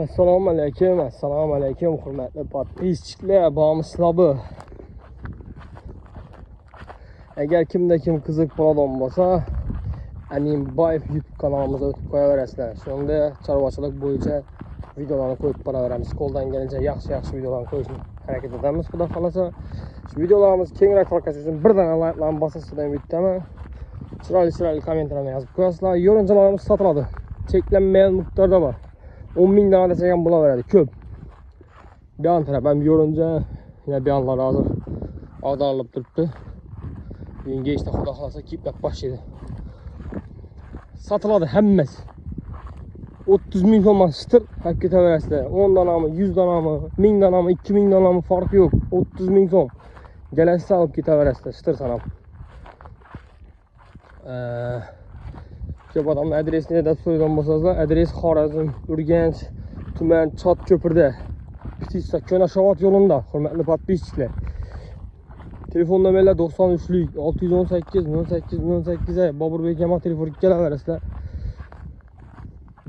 Assalomu alaykum, hurmatli podpischilar, bağımsızlar. Agar kimda kim qiziq bo'ladigan bo'lsa, Animbayev YouTube kanalımıza o'tib qo'yaverasizlar. Shunda chorvachilik bo'yicha videolarni qo'yib boraveramiz. Qo'ldan kelgancha yaxshi videolarni qo'yishga harakat etamiz. Xudo xolasa, shu videolarimiz kengroq tarqalishi uchun birdan like'larni bosishdan bittaman. Chiroyli kommentlarni yozib qo'yasizlar. Yo'rinchalarimiz sotiladi. Cheklanmagan miqdorda bor. 10.000 lira degan bo'laveradi, ko'p. Bu yon taraf ham yo'rincha, yana bu yonlar hozir ag'darilib turibdi. Bunga işte xudo xolasa kiplab boshlaydi. Sotiladi hammasi. 30.000 so'm shitir haq ketaverasizlar. 10 donami, 100 donami, 1000 donami, 2000 donami farqi yo'q. 30.000 so'm. Galasini olib ketaverasizlar shitir sanab. Ko'p odamlar adresini deb so'ragan bo'lsangiz, adres Xorazm, Urganch, tuman Chotko'pirda. Pitissa Ko'nashavot yo'lida, hurmatli podpischilar. Telefon nomerlar 93lik 618 18 Boburbek Yamal telefoniga kelaverasizlar.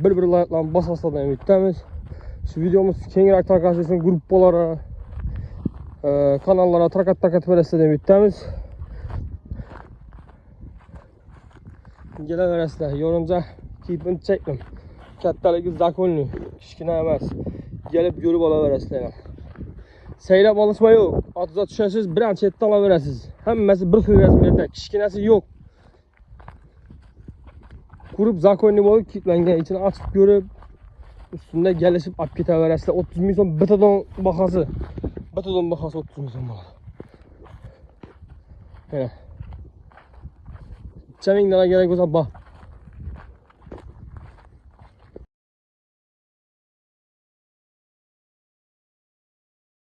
Bir like'larni bosasizlar umidamiz. Shu videomiz kengroq tarqalishi uchun gruppalara, kanallara tarqatib berasizlar umidamiz. Kelaverasizlar. Yo'rincha kiyib chekdim. Kattaligi zakonli, kichkina emas. Gelib yurib olaverasizlar. Saylab olishma yo'q. Otizga tushasiz, birinchi chetdan olaverasiz. Hammasi bir xil razmerda, kichkinasi yo'q. Ko'rib zakonli bo'lib kitlangan, ichini ochib ko'rib, ustunda galishib olib ketaverasizlar. 30.000 so'm bitadan bahasi. Bitadan bahasi 30.000 so'm bo'ladi. Mana. 3.000 lira kerak bo'lsa,